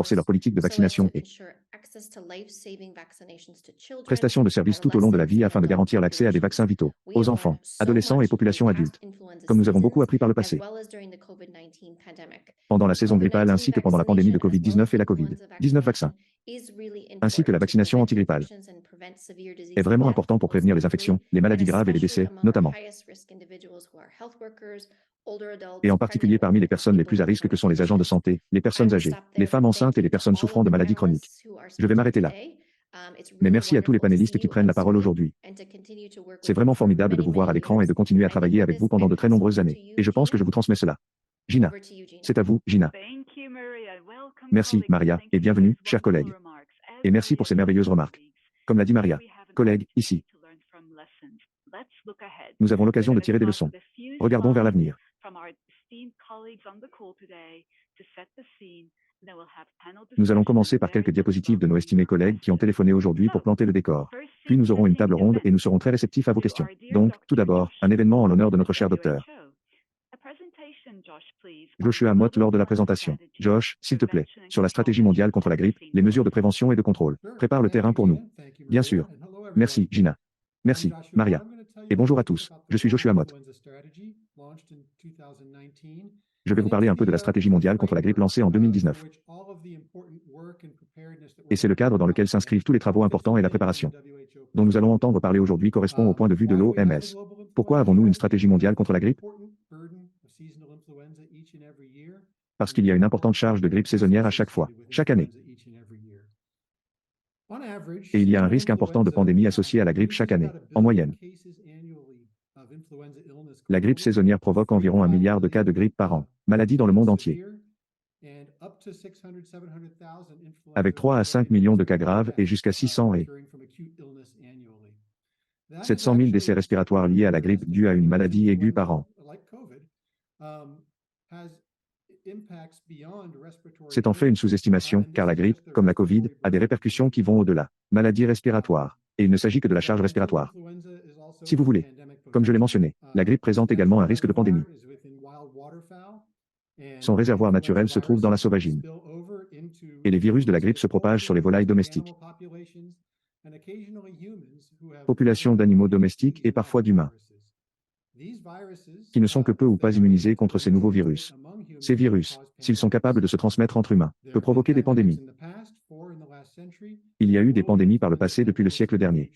renforcer leur politique de vaccination et prestation de services tout au long de la vie afin de garantir l'accès à des vaccins vitaux aux enfants, adolescents et populations adultes, comme nous avons beaucoup appris par le passé, pendant la saison grippale ainsi que pendant la pandémie de Covid-19 et la Covid-19 vaccin, ainsi que la vaccination antigrippale, est vraiment important pour prévenir les infections, les maladies graves et les décès, notamment, et en particulier parmi les personnes les plus à risque que sont les agents de santé, les personnes âgées, les femmes enceintes et les personnes souffrant de maladies chroniques. Je vais m'arrêter là. Mais merci à tous les panélistes qui prennent la parole aujourd'hui. C'est vraiment formidable de vous voir à l'écran et de continuer à travailler avec vous pendant de très nombreuses années, et je pense que je vous transmets cela. Gina. Over to you, Gina. C'est à vous, Gina. Merci, Maria, et bienvenue, chers collègues. Et merci pour ces merveilleuses remarques. Comme l'a dit Maria, collègues, ici, nous avons l'occasion de tirer des leçons. Regardons vers l'avenir. Nous allons commencer par quelques diapositives de nos estimés collègues qui ont téléphoné aujourd'hui pour planter le décor. Puis nous aurons une table ronde et nous serons très réceptifs à vos questions. Donc, tout d'abord, un événement en l'honneur de notre cher docteur. Joshua Mott lors de la présentation. Josh, s'il te plaît, sur la stratégie mondiale contre la grippe, les mesures de prévention et de contrôle. Prépare le terrain pour nous. Bien sûr. Merci, Gina. Merci, Maria. Et bonjour à tous, je suis Joshua Mott. Je vais vous parler un peu de la stratégie mondiale contre la grippe lancée en 2019. Et c'est le cadre dans lequel s'inscrivent tous les travaux importants et la préparation dont nous allons entendre parler aujourd'hui correspond au point de vue de l'OMS. Pourquoi avons-nous une stratégie mondiale contre la grippe? Parce qu'il y a une importante charge de grippe saisonnière à chaque fois, chaque année. Et il y a un risque important de pandémie associé à la grippe chaque année, en moyenne. La grippe saisonnière provoque environ 1 milliard de cas de grippe par an, maladie dans le monde entier, avec 3 à 5 millions de cas graves et jusqu'à 600 et 700 000 décès respiratoires liés à la grippe due à une maladie aiguë par an. C'est en fait une sous-estimation, car la grippe, comme la Covid, a des répercussions qui vont au-delà. Maladie respiratoire. Et il ne s'agit que de la charge respiratoire. Si vous voulez. Comme je l'ai mentionné, la grippe présente également un risque de pandémie. Son réservoir naturel se trouve dans la sauvagine. Et les virus de la grippe se propagent sur les volailles domestiques, population d'animaux domestiques et parfois d'humains, qui ne sont que peu ou pas immunisés contre ces nouveaux virus. Ces virus, s'ils sont capables de se transmettre entre humains, peuvent provoquer des pandémies. Il y a eu des pandémies par le passé depuis le siècle dernier.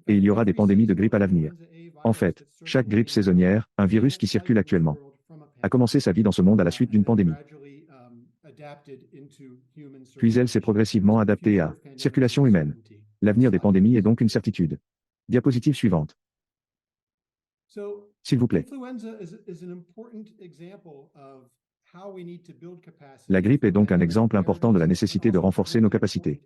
Et il y aura des pandémies de grippe à l'avenir. En fait, chaque grippe saisonnière, un virus qui circule actuellement, a commencé sa vie dans ce monde à la suite d'une pandémie. Puis elle s'est progressivement adaptée à circulation humaine. L'avenir des pandémies est donc une certitude. Diapositive suivante. S'il vous plaît. La grippe est donc un exemple important de la nécessité de renforcer nos capacités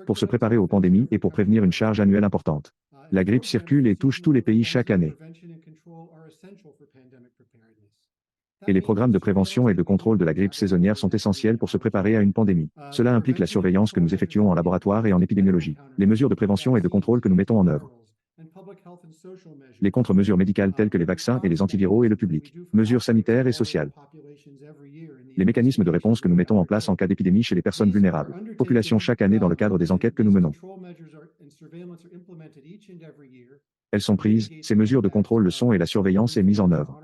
pour se préparer aux pandémies et pour prévenir une charge annuelle importante. La grippe circule et touche tous les pays chaque année. Et les programmes de prévention et de contrôle de la grippe saisonnière sont essentiels pour se préparer à une pandémie. Cela implique la surveillance que nous effectuons en laboratoire et en épidémiologie, les mesures de prévention et de contrôle que nous mettons en œuvre, les contre-mesures médicales telles que les vaccins et les antiviraux et le public, mesures sanitaires et sociales, les mécanismes de réponse que nous mettons en place en cas d'épidémie chez les personnes vulnérables, population chaque année dans le cadre des enquêtes que nous menons. Elles sont prises, ces mesures de contrôle le sont et la surveillance est mise en œuvre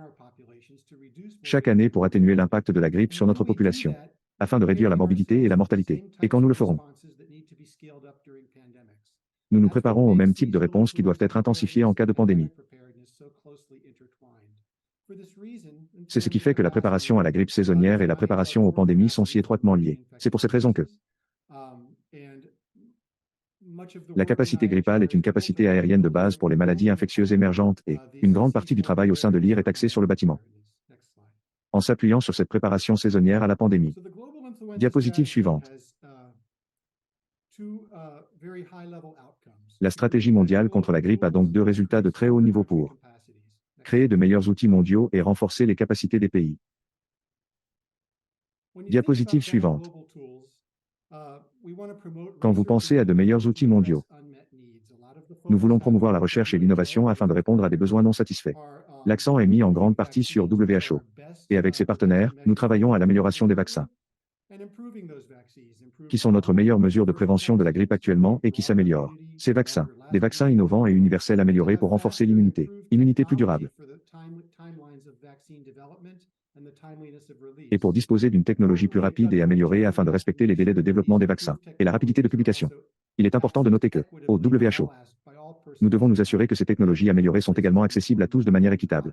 chaque année pour atténuer l'impact de la grippe sur notre population, afin de réduire la morbidité et la mortalité. Et quand nous le ferons, nous nous préparons au même type de réponses qui doivent être intensifiées en cas de pandémie. C'est ce qui fait que la préparation à la grippe saisonnière et la préparation aux pandémies sont si étroitement liées. C'est pour cette raison que la capacité grippale est une capacité aérienne de base pour les maladies infectieuses émergentes et une grande partie du travail au sein de l'IR est axée sur le bâtiment, en s'appuyant sur cette préparation saisonnière à la pandémie. Diapositive suivante. La stratégie mondiale contre la grippe a donc 2 résultats de très haut niveau pour créer de meilleurs outils mondiaux et renforcer les capacités des pays. Diapositive suivante. Quand vous pensez à de meilleurs outils mondiaux, nous voulons promouvoir la recherche et l'innovation afin de répondre à des besoins non satisfaits. L'accent est mis en grande partie sur WHO. Et avec ses partenaires, nous travaillons à l'amélioration des vaccins, qui sont notre meilleure mesure de prévention de la grippe actuellement et qui s'améliorent. Ces vaccins, des vaccins innovants et universels améliorés pour renforcer l'immunité, immunité plus durable, et pour disposer d'une technologie plus rapide et améliorée afin de respecter les délais de développement des vaccins et la rapidité de publication. Il est important de noter que, au WHO, nous devons nous assurer que ces technologies améliorées sont également accessibles à tous de manière équitable,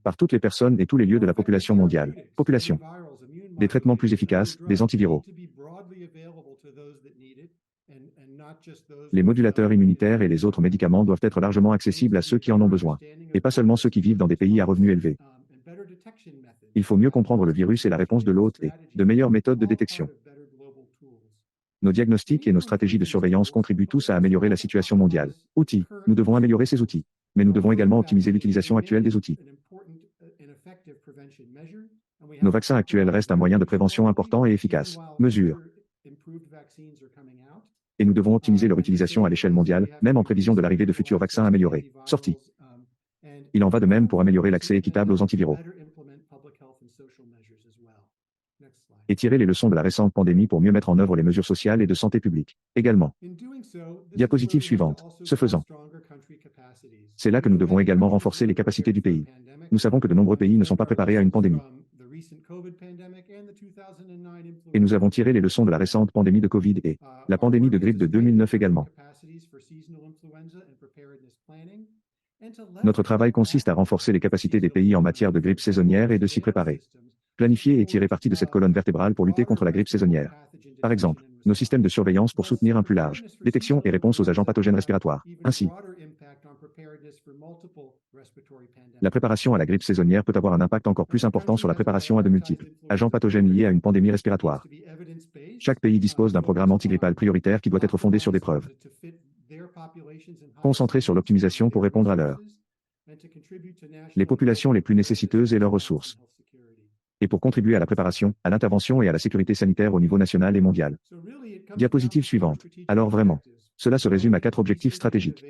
par toutes les personnes et tous les lieux de la population mondiale. Population. Des traitements plus efficaces, des antiviraux, Les modulateurs immunitaires et les autres médicaments doivent être largement accessibles à ceux qui en ont besoin, et pas seulement ceux qui vivent dans des pays à revenus élevés. Il faut mieux comprendre le virus et la réponse de l'hôte et de meilleures méthodes de détection. Nos diagnostics et nos stratégies de surveillance contribuent tous à améliorer la situation mondiale. Outils. Nous devons améliorer ces outils. Mais nous devons également optimiser l'utilisation actuelle des outils. Nos vaccins actuels restent un moyen de prévention important et efficace. Mesures. Et nous devons optimiser leur utilisation à l'échelle mondiale, même en prévision de l'arrivée de futurs vaccins améliorés. Sortie. Il en va de même pour améliorer l'accès équitable aux antiviraux. Et tirer les leçons de la récente pandémie pour mieux mettre en œuvre les mesures sociales et de santé publique. Également. Diapositive suivante. Ce faisant, c'est là que nous devons également renforcer les capacités du pays. Nous savons que de nombreux pays ne sont pas préparés à une pandémie. Et nous avons tiré les leçons de la récente pandémie de Covid et la pandémie de grippe de 2009 également. Notre travail consiste à renforcer les capacités des pays en matière de grippe saisonnière et de s'y préparer. Planifier et tirer parti de cette colonne vertébrale pour lutter contre la grippe saisonnière. Par exemple, nos systèmes de surveillance pour soutenir un plus large détection et réponse aux agents pathogènes respiratoires. Ainsi, la préparation à la grippe saisonnière peut avoir un impact encore plus important sur la préparation à de multiples agents pathogènes liés à une pandémie respiratoire. Chaque pays dispose d'un programme antigrippal prioritaire qui doit être fondé sur des preuves concentrées sur l'optimisation pour répondre à les populations les plus nécessiteuses et leurs ressources. Et pour contribuer à la préparation, à l'intervention et à la sécurité sanitaire au niveau national et mondial. Diapositive suivante. Alors vraiment, cela se résume à 4 objectifs stratégiques.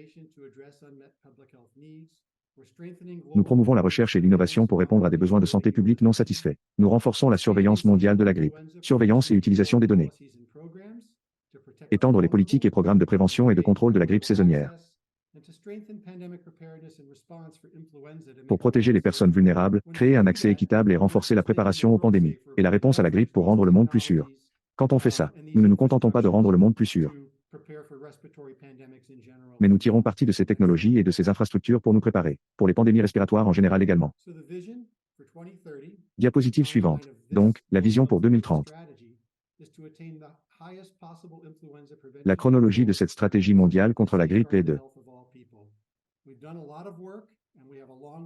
Nous promouvons la recherche et l'innovation pour répondre à des besoins de santé publique non satisfaits. Nous renforçons la surveillance mondiale de la grippe. Surveillance et utilisation des données. Étendre les politiques et programmes de prévention et de contrôle de la grippe saisonnière. Pour protéger les personnes vulnérables, créer un accès équitable et renforcer la préparation aux pandémies, et la réponse à la grippe pour rendre le monde plus sûr. Quand on fait ça, nous ne nous contentons pas de rendre le monde plus sûr. Mais nous tirons parti de ces technologies et de ces infrastructures pour nous préparer, pour les pandémies respiratoires en général également. Diapositive suivante. Donc, la vision pour 2030. La chronologie de cette stratégie mondiale contre la grippe est de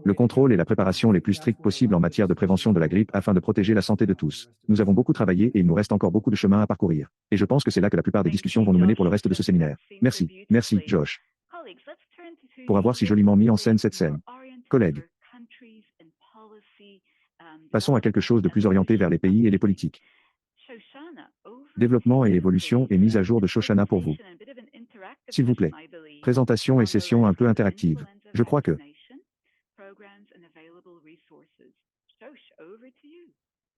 le contrôle et la préparation les plus stricts possibles en matière de prévention de la grippe afin de protéger la santé de tous. Nous avons beaucoup travaillé et il nous reste encore beaucoup de chemin à parcourir. Et je pense que c'est là que la plupart des discussions vont nous mener pour le reste de ce séminaire. Merci. Merci, Josh. Pour avoir si joliment mis en scène cette scène. Collègues. Passons à quelque chose de plus orienté vers les pays et les politiques. Développement et évolution et mise à jour de Shoshana pour vous. S'il vous plaît. Présentation et session un peu interactive. Je crois que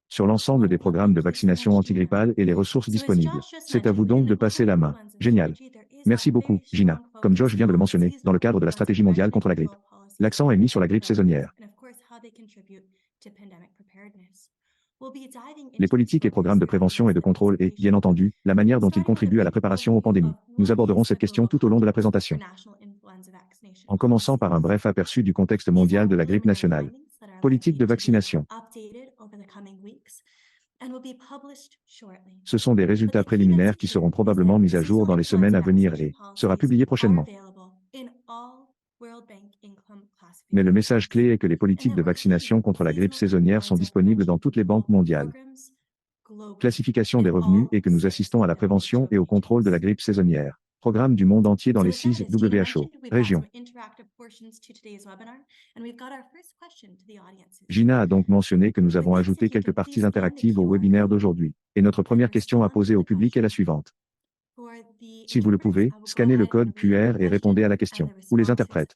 sur l'ensemble des programmes de vaccination antigrippale et les ressources disponibles. C'est à vous donc de passer la main. Génial. Merci beaucoup, Gina. Comme Josh vient de le mentionner, dans le cadre de la stratégie mondiale contre la grippe. L'accent est mis sur la grippe saisonnière. Les politiques et programmes de prévention et de contrôle et, bien entendu, la manière dont ils contribuent à la préparation aux pandémies. Nous aborderons cette question tout au long de la présentation. En commençant par un bref aperçu du contexte mondial de la grippe nationale. Politique de vaccination. Ce sont des résultats préliminaires qui seront probablement mis à jour dans les semaines à venir et sera publié prochainement. Mais le message clé est que les politiques de vaccination contre la grippe saisonnière sont disponibles dans toutes les banques mondiales. Classification des revenus et que nous assistons à la prévention et au contrôle de la grippe saisonnière. Programme du monde entier dans les 6 WHO régions. Gina a donc mentionné que nous avons ajouté quelques parties interactives au webinaire d'aujourd'hui. Et notre première question à poser au public est la suivante. Si vous le pouvez, scannez le code QR et répondez à la question, ou les interprètes.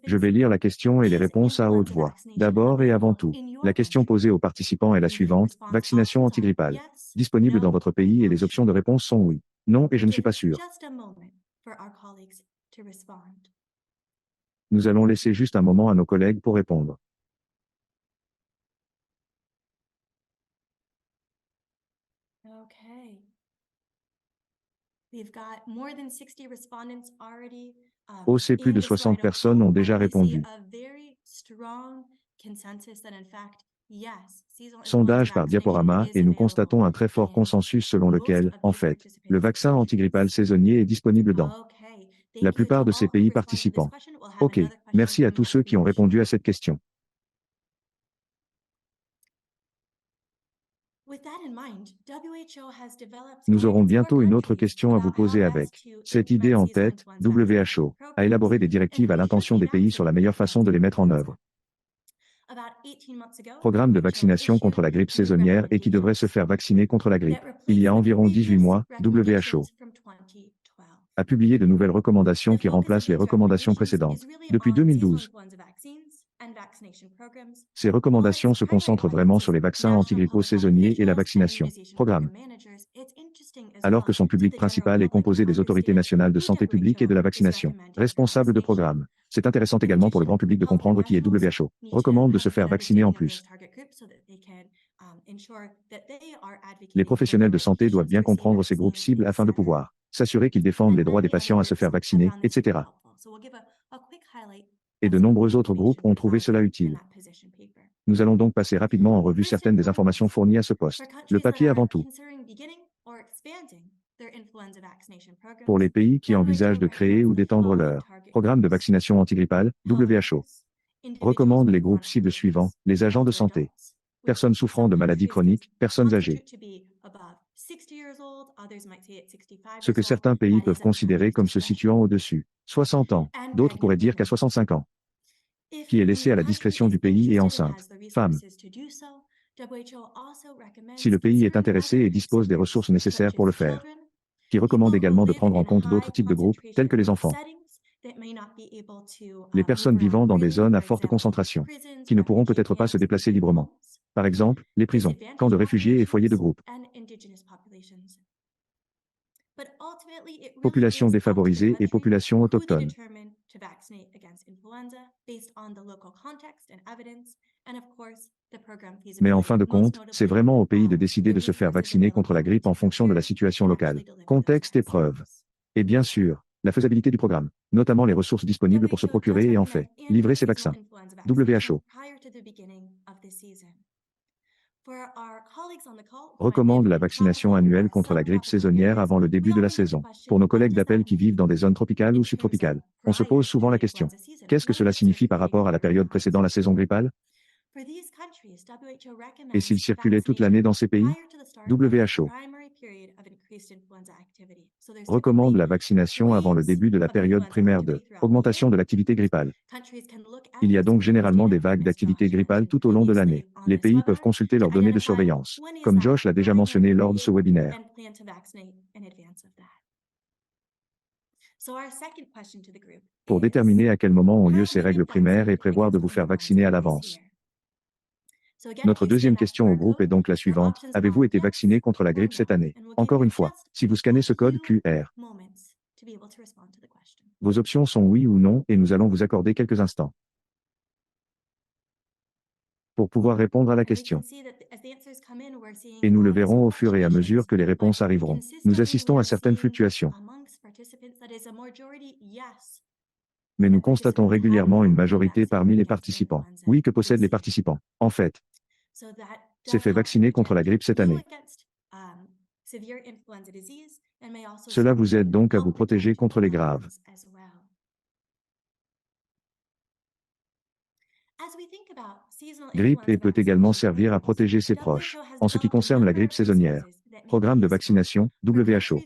Je vais lire la question et les réponses à haute voix. D'abord et avant tout, la question posée aux participants est la suivante, vaccination antigrippale. Disponible dans votre pays et les options de réponse sont oui, non et je ne suis pas sûr. Nous allons laisser juste un moment à nos collègues pour répondre. OC, plus de 60 personnes ont déjà répondu. Sondage par diaporama et nous constatons un très fort consensus selon lequel, en fait, le vaccin antigrippal saisonnier est disponible dans la plupart de ces pays participants. OK, merci à tous ceux qui ont répondu à cette question. Nous aurons bientôt une autre question à vous poser avec cette idée en tête. WHO a élaboré des directives à l'intention des pays sur la meilleure façon de les mettre en œuvre. Programme de vaccination contre la grippe saisonnière et qui devrait se faire vacciner contre la grippe. Il y a environ 18 mois, WHO a publié de nouvelles recommandations qui remplacent les recommandations précédentes. Depuis 2012, ces recommandations se concentrent vraiment sur les vaccins antigrippaux saisonniers et la vaccination. Programme. Alors que son public principal est composé des autorités nationales de santé publique et de la vaccination. Responsables de programme. C'est intéressant également pour le grand public de comprendre qui est WHO. Recommande de se faire vacciner en plus. Les professionnels de santé doivent bien comprendre ces groupes cibles afin de pouvoir s'assurer qu'ils défendent les droits des patients à se faire vacciner, etc. Et de nombreux autres groupes ont trouvé cela utile. Nous allons donc passer rapidement en revue certaines des informations fournies à ce poste. Le papier avant tout. Pour les pays qui envisagent de créer ou d'étendre leur programme de vaccination antigrippale, WHO recommande les groupes cibles suivants, les agents de santé, personnes souffrant de maladies chroniques, personnes âgées. Ce que certains pays peuvent considérer comme se situant au-dessus. 60 ans. D'autres pourraient dire qu'à 65 ans. Qui est laissé à la discrétion du pays et enceinte. Femmes. Si le pays est intéressé et dispose des ressources nécessaires pour le faire. Qui recommande également de prendre en compte d'autres types de groupes, tels que les enfants. Les personnes vivant dans des zones à forte concentration. Qui ne pourront peut-être pas se déplacer librement. Par exemple, les prisons, camps de réfugiés et foyers de groupe. Population défavorisée et population autochtone. Mais en fin de compte, c'est vraiment au pays de décider de se faire vacciner contre la grippe en fonction de la situation locale. Contexte et preuves. Et bien sûr, la faisabilité du programme, notamment les ressources disponibles pour se procurer et en fait, livrer ces vaccins. WHO recommande la vaccination annuelle contre la grippe saisonnière avant le début de la saison. Pour nos collègues d'appel qui vivent dans des zones tropicales ou subtropicales, on se pose souvent la question. Qu'est-ce que cela signifie par rapport à la période précédant la saison grippale? Et s'il circulait toute l'année dans ces pays? WHO recommande la vaccination avant le début de la période primaire de augmentation de l'activité grippale. Il y a donc généralement des vagues d'activité grippale tout au long de l'année. Les pays peuvent consulter leurs données de surveillance, comme Josh l'a déjà mentionné lors de ce webinaire. Pour déterminer à quel moment ont lieu ces règles primaires et prévoir de vous faire vacciner à l'avance. Notre deuxième question au groupe est donc la suivante. Avez-vous été vacciné contre la grippe cette année? Encore une fois, si vous scannez ce code QR, vos options sont oui ou non et nous allons vous accorder quelques instants pour pouvoir répondre à la question. Et nous le verrons au fur et à mesure que les réponses arriveront. Nous assistons à certaines fluctuations. Mais nous constatons régulièrement une majorité parmi les participants. Oui, que possèdent les participants. En fait, s'est fait vacciner contre la grippe cette année. Cela vous aide donc à vous protéger contre les graves. Grippe et peut également servir à protéger ses proches. En ce qui concerne la grippe saisonnière, programme de vaccination, WHO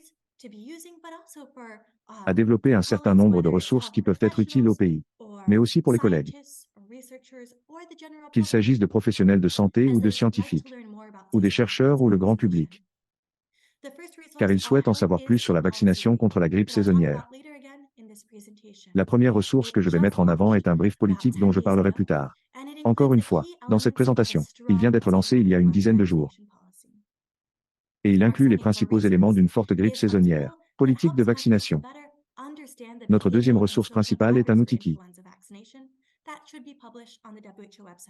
a développé un certain nombre de ressources qui peuvent être utiles au pays, mais aussi pour les collègues. Qu'il s'agisse de professionnels de santé ou de scientifiques, ou des chercheurs ou le grand public. Car ils souhaitent en savoir plus sur la vaccination contre la grippe saisonnière. La première ressource que je vais mettre en avant est un brief politique dont je parlerai plus tard. Encore une fois, dans cette présentation, il vient d'être lancé il y a une dizaine de jours. Et il inclut les principaux éléments d'une forte grippe saisonnière. Politique de vaccination. Notre deuxième ressource principale est un outil qui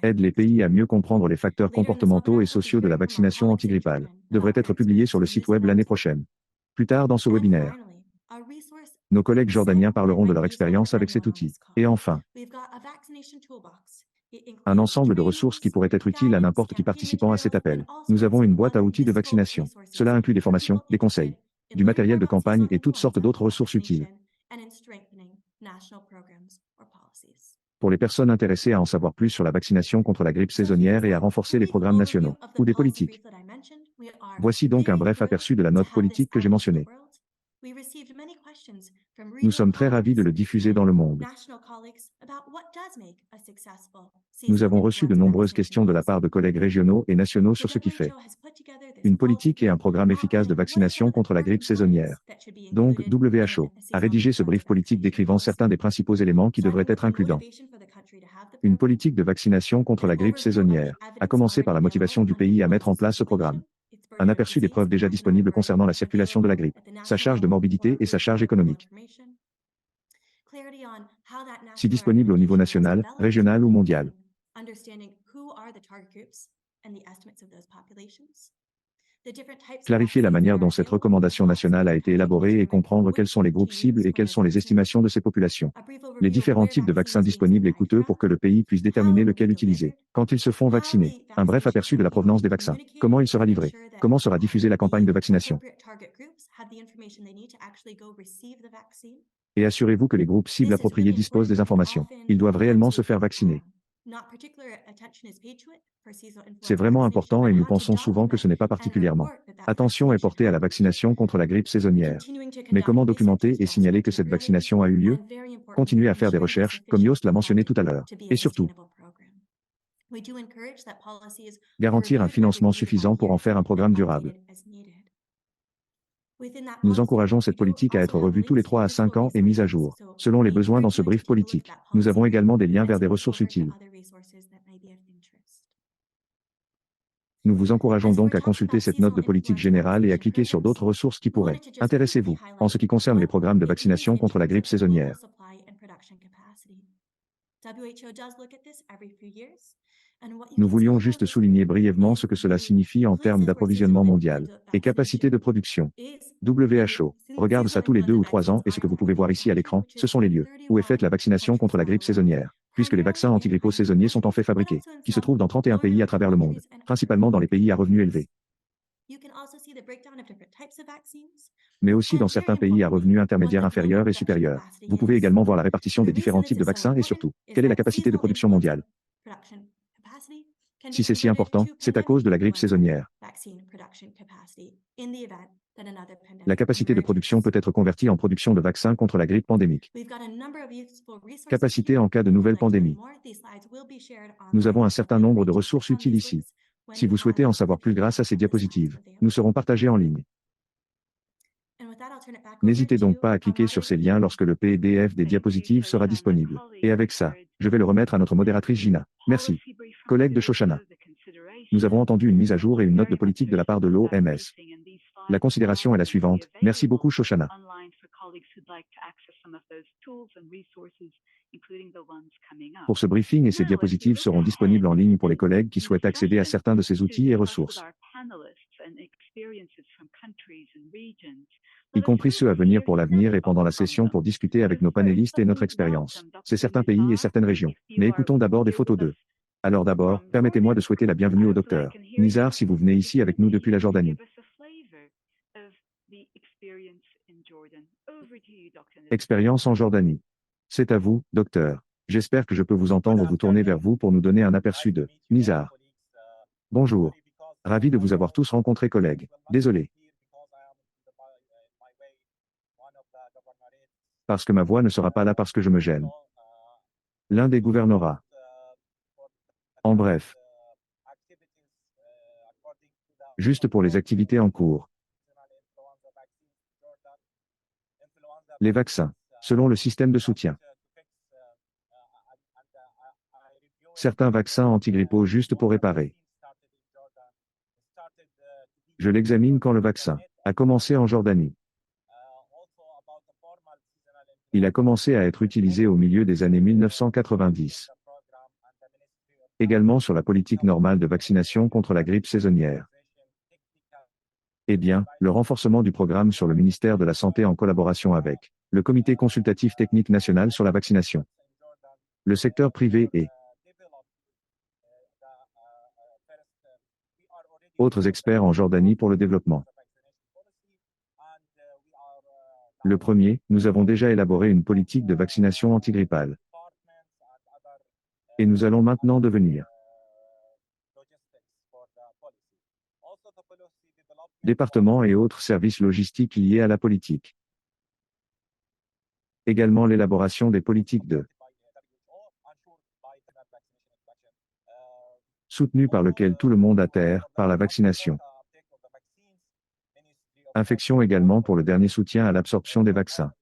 aide les pays à mieux comprendre les facteurs comportementaux et sociaux de la vaccination antigrippale. Devrait être publié sur le site web l'année prochaine. Plus tard dans ce webinaire, nos collègues jordaniens parleront de leur expérience avec cet outil. Et enfin, Un ensemble de ressources qui pourraient être utiles à n'importe qui participant à cet appel. Nous avons une boîte à outils de vaccination. Cela inclut des formations, des conseils, du matériel de campagne et toutes sortes d'autres ressources utiles. Pour les personnes intéressées à en savoir plus sur la vaccination contre la grippe saisonnière et à renforcer les programmes nationaux, ou des politiques. Voici donc un bref aperçu de la note politique que j'ai mentionnée. Nous sommes très ravis de le diffuser dans le monde. Nous avons reçu de nombreuses questions de la part de collègues régionaux et nationaux sur ce qui fait une politique et un programme efficace de vaccination contre la grippe saisonnière. Donc, WHO a rédigé ce brief politique décrivant certains des principaux éléments qui devraient être inclus dans une politique de vaccination contre la grippe saisonnière, à commencer par la motivation du pays à mettre en place ce programme. Un aperçu des preuves déjà disponibles concernant la circulation de la grippe, sa charge de morbidité et sa charge économique. Si disponible au niveau national, régional ou mondial. Clarifier la manière dont cette recommandation nationale a été élaborée et comprendre quels sont les groupes cibles et quelles sont les estimations de ces populations. Les différents types de vaccins disponibles et coûteux pour que le pays puisse déterminer lequel utiliser. Quand ils se font vacciner. Un bref aperçu de la provenance des vaccins. Comment il sera livré. Comment sera diffusée la campagne de vaccination. Et assurez-vous que les groupes cibles appropriés disposent des informations. Ils doivent réellement se faire vacciner. C'est vraiment important et nous pensons souvent que ce n'est pas particulièrement. Attention est portée à la vaccination contre la grippe saisonnière. Mais comment documenter et signaler que cette vaccination a eu lieu? Continuez à faire des recherches, comme Yost l'a mentionné tout à l'heure. Et surtout, garantir un financement suffisant pour en faire un programme durable. Nous encourageons cette politique à être revue tous les 3 à 5 ans et mise à jour, selon les besoins dans ce brief politique. Nous avons également des liens vers des ressources utiles. Nous vous encourageons donc à consulter cette note de politique générale et à cliquer sur d'autres ressources qui pourraient. Intéressez-vous, en ce qui concerne les programmes de vaccination contre la grippe saisonnière. Nous voulions juste souligner brièvement ce que cela signifie en termes d'approvisionnement mondial et capacité de production. WHO regarde ça tous les 2 ou 3 ans et ce que vous pouvez voir ici à l'écran, ce sont les lieux où est faite la vaccination contre la grippe saisonnière, puisque les vaccins antigrippaux saisonniers sont en fait fabriqués, qui se trouvent dans 31 pays à travers le monde, principalement dans les pays à revenus élevés, mais aussi dans certains pays à revenus intermédiaires inférieurs et supérieurs. Vous pouvez également voir la répartition des différents types de vaccins et surtout, quelle est la capacité de production mondiale. Si c'est si important, c'est à cause de la grippe saisonnière. La capacité de production peut être convertie en production de vaccins contre la grippe pandémique. Capacité en cas de nouvelle pandémie. Nous avons un certain nombre de ressources utiles ici. Si vous souhaitez en savoir plus grâce à ces diapositives, nous serons partagés en ligne. N'hésitez donc pas à cliquer sur ces liens lorsque le PDF des diapositives sera disponible. Et avec ça, je vais le remettre à notre modératrice Gina. Merci. Collègue de Shoshana. Nous avons entendu une mise à jour et une note de politique de la part de l'OMS. La considération est la suivante. Merci beaucoup Shoshana. Pour ce briefing et ces diapositives seront disponibles en ligne pour les collègues qui souhaitent accéder à certains de ces outils et ressources, y compris ceux à venir pour l'avenir et pendant la session pour discuter avec nos panélistes et notre expérience. C'est certains pays et certaines régions. Mais écoutons d'abord des photos d'eux. Alors d'abord, permettez-moi de souhaiter la bienvenue au docteur Nizar si vous venez ici avec nous depuis la Jordanie. Expérience en Jordanie. C'est à vous, docteur. J'espère que je peux vous entendre vous tourner vers vous pour nous donner un aperçu de Nizar. Bonjour. Ravi de vous avoir tous rencontrés collègues. Désolé. Parce que ma voix ne sera pas là parce que je me gêne. L'un des gouvernorats. En bref. Juste pour les activités en cours. Les vaccins. Selon le système de soutien. Certains vaccins antigrippaux juste pour réparer. Je l'examine quand le vaccin a commencé en Jordanie. Il a commencé à être utilisé au milieu des années 1990. Également sur la politique normale de vaccination contre la grippe saisonnière. Eh bien, le renforcement du programme sur le ministère de la Santé en collaboration avec le Comité consultatif technique national sur la vaccination. Le secteur privé est autres experts en Jordanie pour le développement. Le premier, nous avons déjà élaboré une politique de vaccination antigrippale. Et nous allons maintenant devenir départements et autres services logistiques liés à la politique. Également l'élaboration des politiques soutenues par lequel tout le monde adhère, par la vaccination. Infection également pour le dernier soutien à l'absorption des vaccins.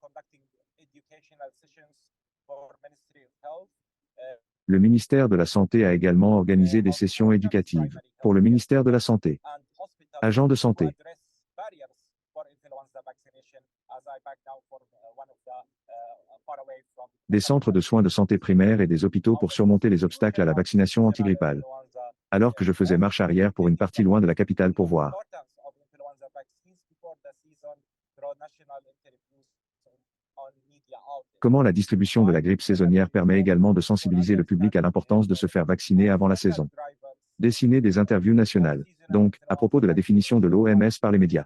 Le ministère de la Santé a également organisé des sessions éducatives pour le ministère de la Santé. Agents de santé. Des centres de soins de santé primaires et des hôpitaux pour surmonter les obstacles à la vaccination antigrippale. Alors que je faisais marche arrière pour une partie loin de la capitale pour voir comment la distribution de la grippe saisonnière permet également de sensibiliser le public à l'importance de se faire vacciner avant la saison. Dessiner des interviews nationales. Donc, à propos de la définition de l'OMS par les médias.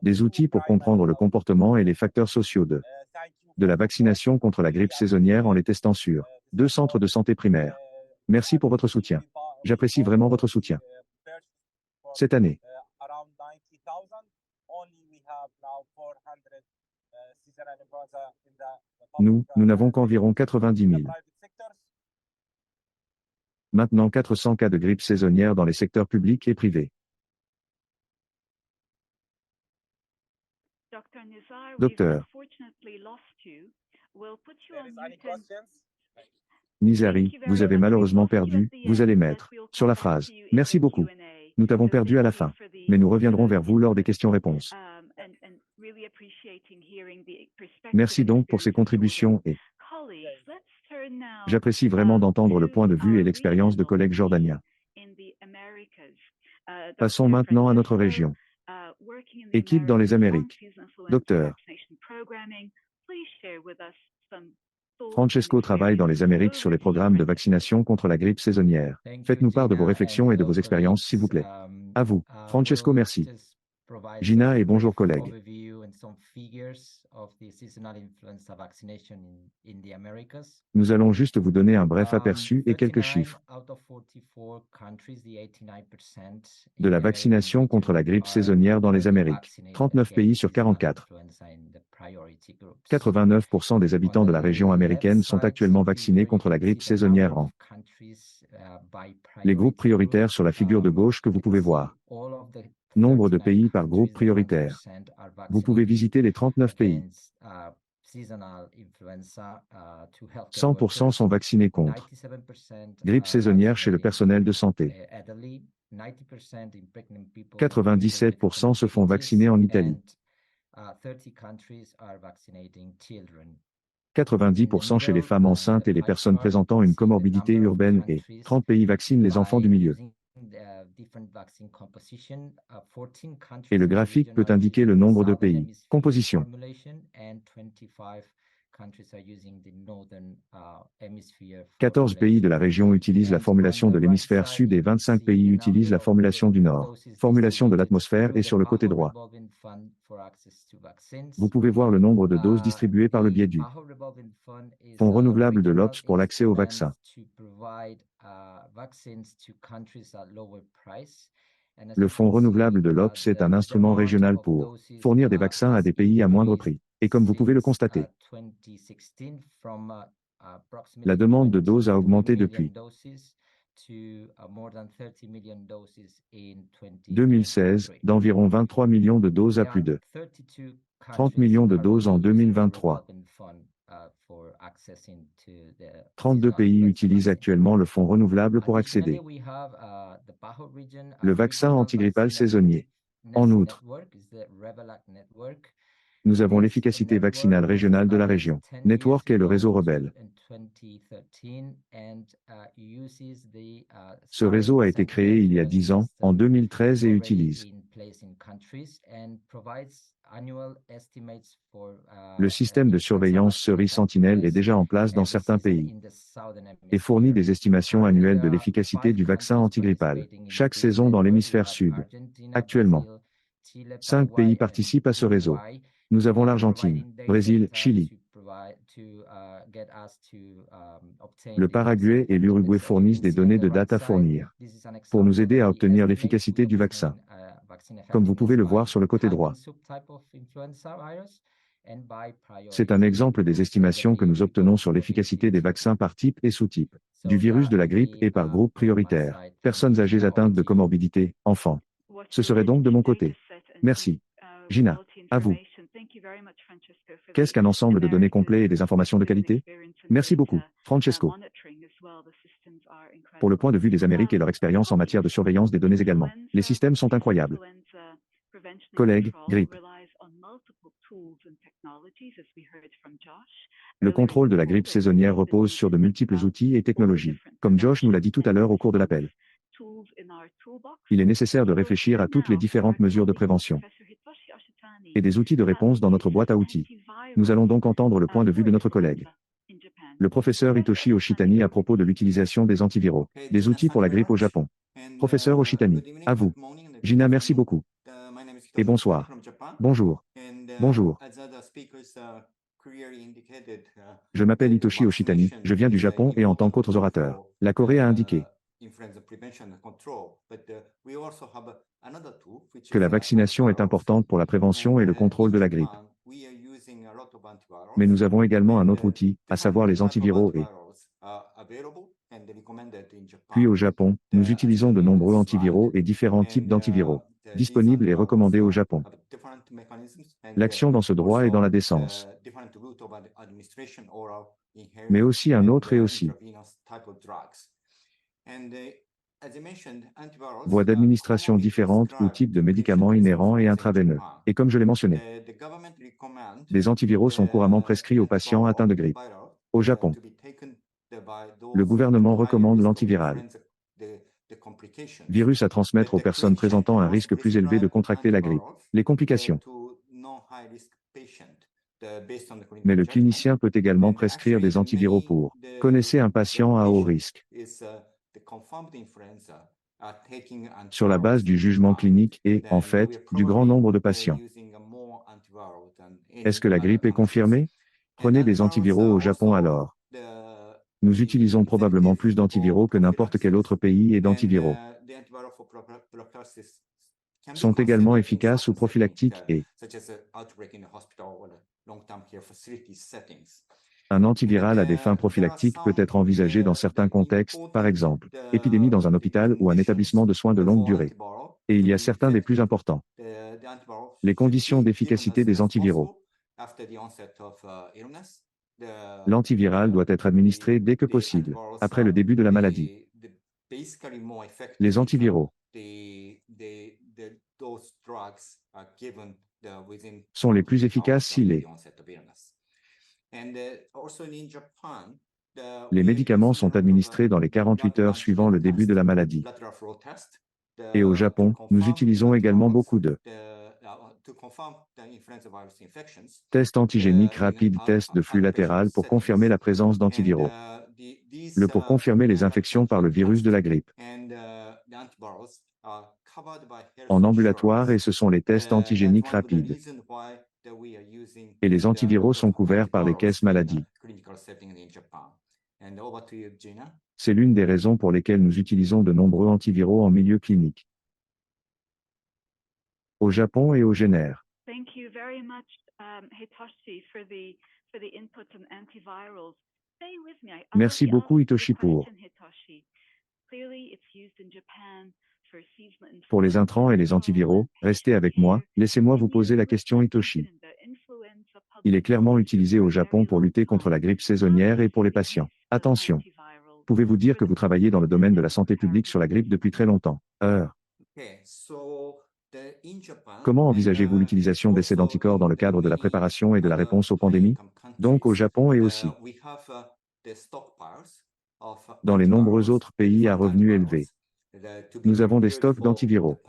Des outils pour comprendre le comportement et les facteurs sociaux de la vaccination contre la grippe saisonnière en les testant sur 2 centres de santé primaires. Merci pour votre soutien. J'apprécie vraiment votre soutien. Cette année, nous n'avons qu'environ 90 000. Maintenant 400 cas de grippe saisonnière dans les secteurs publics et privés. Docteur Nizari, vous avez malheureusement perdu, vous allez mettre sur la phrase. Merci beaucoup. Nous t'avons perdu à la fin. Mais nous reviendrons vers vous lors des questions-réponses. Merci donc pour ces contributions et j'apprécie vraiment d'entendre le point de vue et l'expérience de collègues jordaniens. Passons maintenant à notre région. Équipe dans les Amériques. Docteur Francesco travaille dans les Amériques sur les programmes de vaccination contre la grippe saisonnière. Faites-nous part de vos réflexions et de vos expériences, s'il vous plaît. À vous. Francesco, merci. Gina et bonjour collègues. Nous allons juste vous donner un bref aperçu et quelques chiffres de la vaccination contre la grippe saisonnière dans les Amériques. 39 pays sur 44. 89% des habitants de la région américaine sont actuellement vaccinés contre la grippe saisonnière en les groupes prioritaires sur la figure de gauche que vous pouvez voir. Nombre de pays par groupe prioritaire. Vous pouvez visiter les 39 pays. 100% sont vaccinés contre grippe saisonnière chez le personnel de santé. 97% se font vacciner en Italie. 90% chez les femmes enceintes et les personnes présentant une comorbidité urbaine et 30 pays vaccinent les enfants du milieu. Et le graphique peut indiquer le nombre de pays. Composition. 14 pays de la région utilisent la formulation de l'hémisphère sud et 25 pays utilisent la formulation du nord. Formulation de l'atmosphère est sur le côté droit. Vous pouvez voir le nombre de doses distribuées par le biais du Fonds renouvelable de l'OPS pour l'accès aux vaccins. Le Fonds renouvelable de l'OPS est un instrument régional pour fournir des vaccins à des pays à moindre prix. Et comme vous pouvez le constater, la demande de doses a augmenté depuis 2016, d'environ 23 millions de doses à plus de 30 millions de doses en 2023. 32 pays utilisent actuellement le fonds renouvelable pour accéder le vaccin antigrippal saisonnier. En outre, Nous avons l'efficacité vaccinale régionale de la région. Network est le réseau rebelle. Ce réseau a été créé il y a 10 ans, en 2013, et utilise le système de surveillance Cerise Sentinelle est déjà en place dans certains pays et fournit des estimations annuelles de l'efficacité du vaccin antigrippal, chaque saison dans l'hémisphère sud. Actuellement, 5 pays participent à ce réseau. Nous avons l'Argentine, Brésil, Chili. Le Paraguay et l'Uruguay fournissent des données de date à fournir pour nous aider à obtenir l'efficacité du vaccin, comme vous pouvez le voir sur le côté droit. C'est un exemple des estimations que nous obtenons sur l'efficacité des vaccins par type et sous-type, du virus de la grippe et par groupe prioritaire, personnes âgées atteintes de comorbidité, enfants. Ce serait donc de mon côté. Merci. Gina, à vous. Qu'est-ce qu'un ensemble de données complets et des informations de qualité? Merci beaucoup, Francesco. Pour le point de vue des Amériques et leur expérience en matière de surveillance des données également, les systèmes sont incroyables. Collègues, grippe. Le contrôle de la grippe saisonnière repose sur de multiples outils et technologies, comme Josh nous l'a dit tout à l'heure au cours de l'appel. Il est nécessaire de réfléchir à toutes les différentes mesures de prévention et des outils de réponse dans notre boîte à outils. Nous allons donc entendre le point de vue de notre collègue, le professeur Hitoshi Oshitani, à propos de l'utilisation des antiviraux, des outils pour la grippe au Japon. Professeur Oshitani, à vous. Gina, merci beaucoup. Et bonsoir. Bonjour. Bonjour. Je m'appelle Hitoshi Oshitani, je viens du Japon et en tant qu'autres orateurs, la Corée a indiqué que la vaccination est importante pour la prévention et le contrôle de la grippe. Mais nous avons également un autre outil, à savoir les antiviraux et puis au Japon, nous utilisons de nombreux antiviraux et différents types d'antiviraux, disponibles et recommandés au Japon. L'action dans ce droit est dans la décence. Mais aussi un autre et aussi voies d'administration différentes ou types de médicaments inhérents et intraveineux. Et comme je l'ai mentionné, des antiviraux sont couramment prescrits aux patients atteints de grippe. Au Japon, le gouvernement recommande l'antiviral, virus à transmettre aux personnes présentant un risque plus élevé de contracter la grippe. Les complications. Mais le clinicien peut également prescrire des antiviraux pour connaissez un patient à haut risque sur la base du jugement clinique et, en fait, du grand nombre de patients. Est-ce que la grippe est confirmée? Prenez des antiviraux au Japon alors. Nous utilisons probablement plus d'antiviraux que n'importe quel autre pays et d'antiviraux sont également efficaces ou prophylactiques et un antiviral à des fins prophylactiques peut être envisagé dans certains contextes, par exemple, épidémie dans un hôpital ou un établissement de soins de longue durée. Et il y a certains des plus importants. Les conditions d'efficacité des antiviraux. L'antiviral doit être administré dès que possible, après le début de la maladie. Les antiviraux sont les plus efficaces si les médicaments sont administrés dans les 48 heures suivant le début de la maladie. Et au Japon, nous utilisons également beaucoup de tests antigéniques rapides, tests de flux latéral pour confirmer la présence d'antiviraux. Le pour confirmer les infections par le virus de la grippe. En ambulatoire, et ce sont les tests antigéniques rapides. Et les antiviraux sont couverts par les caisses maladie. C'est l'une des raisons pour lesquelles nous utilisons de nombreux antiviraux en milieu clinique. Au Japon et au GNR. Merci beaucoup Hitoshi pour les intrants et les antiviraux. Restez avec moi, laissez-moi vous poser la question Hitoshi. Il est clairement utilisé au Japon pour lutter contre la grippe saisonnière et pour les patients. Attention. Pouvez-vous dire que vous travaillez dans le domaine de la santé publique sur la grippe depuis très longtemps? Comment envisagez-vous l'utilisation d'essais d'anticorps dans le cadre de la préparation et de la réponse aux pandémies? Donc au Japon et aussi dans les nombreux autres pays à revenus élevés. Nous avons des stocks d'antiviraux.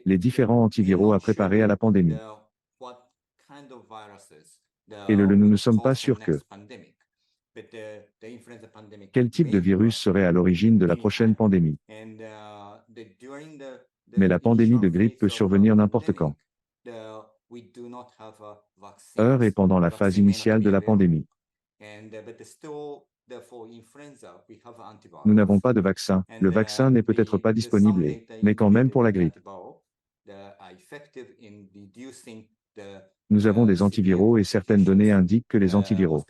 Les différents antiviraux à préparer à la pandémie. Et nous ne sommes pas sûrs que quel type de virus serait à l'origine de la prochaine pandémie. Mais la pandémie de grippe peut survenir n'importe quand. Heure et pendant la phase initiale de la pandémie. Nous n'avons pas de vaccin. Le vaccin n'est peut-être pas disponible, mais quand même pour la grippe. Nous avons des antiviraux et certaines données indiquent que les antiviraux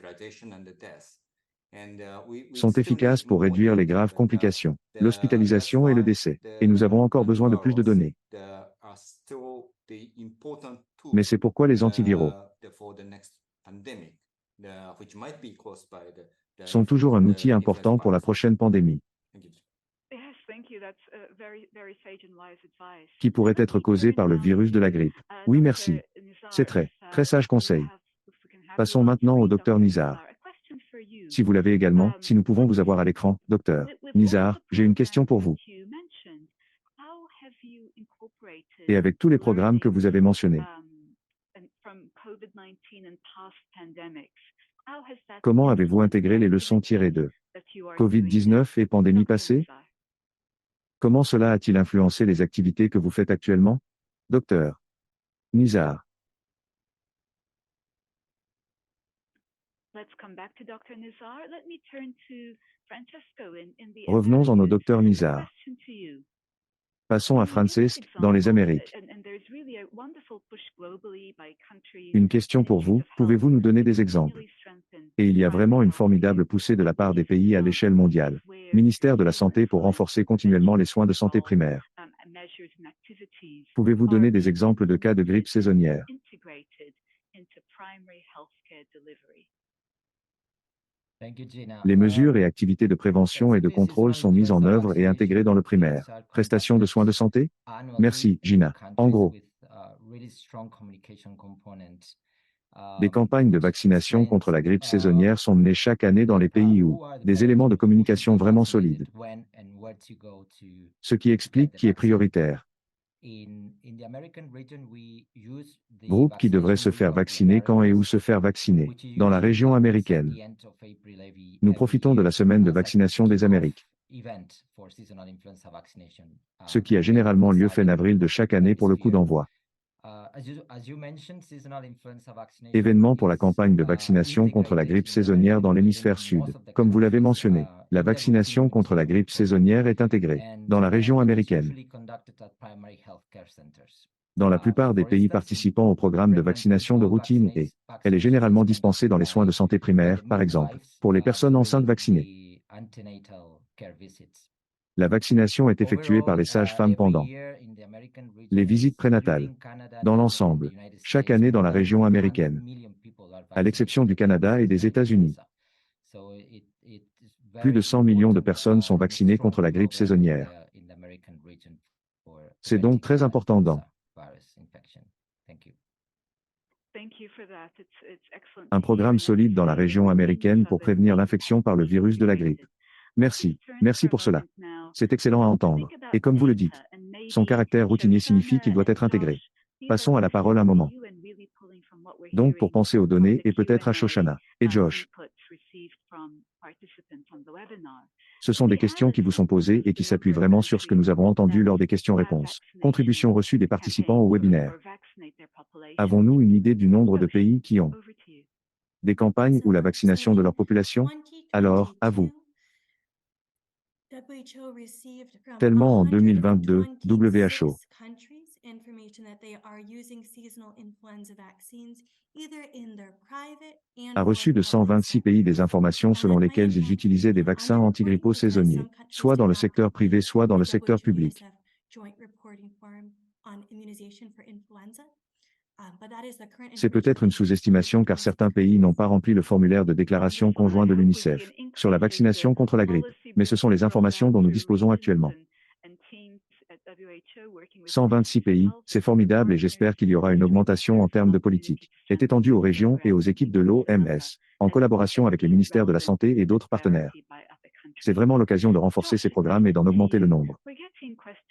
sont efficaces pour réduire les graves complications, l'hospitalisation et le décès. Et nous avons encore besoin de plus de données. Mais c'est pourquoi les antiviraux sont toujours un outil important pour la prochaine pandémie, qui pourrait être causée par le virus de la grippe. Oui, merci. C'est très sage conseil. Passons maintenant au docteur Nizar. Si vous l'avez également, si nous pouvons vous avoir à l'écran, docteur Nizar, j'ai une question pour vous. Et avec tous les programmes que vous avez mentionnés, comment avez-vous intégré les leçons tirées de COVID-19 et pandémie passée? Comment cela a-t-il influencé les activités que vous faites actuellement? Docteur Nizar. Revenons au docteur Nizar. Passons à Francesc, dans les Amériques. Une question pour vous, pouvez-vous nous donner des exemples? Et il y a vraiment une formidable poussée de la part des pays à l'échelle mondiale. Ministère de la Santé pour renforcer continuellement les soins de santé primaires. Pouvez-vous donner des exemples de cas de grippe saisonnière? Les mesures et activités de prévention et de contrôle sont mises en œuvre et intégrées dans le primaire. Prestation de soins de santé? Merci, Gina. En gros, des campagnes de vaccination contre la grippe saisonnière sont menées chaque année dans les pays où des éléments de communication vraiment solides. Ce qui explique qui est prioritaire. Groupe qui devrait se faire vacciner quand et où se faire vacciner. Dans la région américaine. Nous profitons de la semaine de vaccination des Amériques. Ce qui a généralement lieu fin avril de chaque année pour le coup d'envoi. Événement pour la campagne de vaccination contre la grippe saisonnière dans l'hémisphère sud. Comme vous l'avez mentionné, la vaccination contre la grippe saisonnière est intégrée dans la région américaine. Dans la plupart des pays participant au programme de vaccination de routine et elle est généralement dispensée dans les soins de santé primaires, par exemple, pour les personnes enceintes vaccinées. La vaccination est effectuée par les sages-femmes pendant les visites prénatales. Dans l'ensemble, chaque année dans la région américaine, à l'exception du Canada et des États-Unis. Plus de 100 millions de personnes sont vaccinées contre la grippe saisonnière. C'est donc très important dans un programme solide dans la région américaine pour prévenir l'infection par le virus de la grippe. Merci. Merci pour cela. C'est excellent à entendre. Et comme vous le dites, son caractère routinier signifie qu'il doit être intégré. Passons à la parole un moment. Donc pour penser aux données et peut-être à Shoshana et Josh. Ce sont des questions qui vous sont posées et qui s'appuient vraiment sur ce que nous avons entendu lors des questions-réponses. Contributions reçues des participants au webinaire. Avons-nous une idée du nombre de pays qui ont des campagnes ou la vaccination de leur population? Alors, à vous. Tellement en 2022, WHO a reçu de 126 pays des informations selon lesquelles ils utilisaient des vaccins antigrippaux saisonniers, soit dans le secteur privé, soit dans le secteur public. C'est peut-être une sous-estimation car certains pays n'ont pas rempli le formulaire de déclaration conjoint de l'UNICEF sur la vaccination contre la grippe, mais ce sont les informations dont nous disposons actuellement. 126 pays, c'est formidable et j'espère qu'il y aura une augmentation en termes de politique, est étendue aux régions et aux équipes de l'OMS, en collaboration avec les ministères de la Santé et d'autres partenaires. C'est vraiment l'occasion de renforcer ces programmes et d'en augmenter le nombre,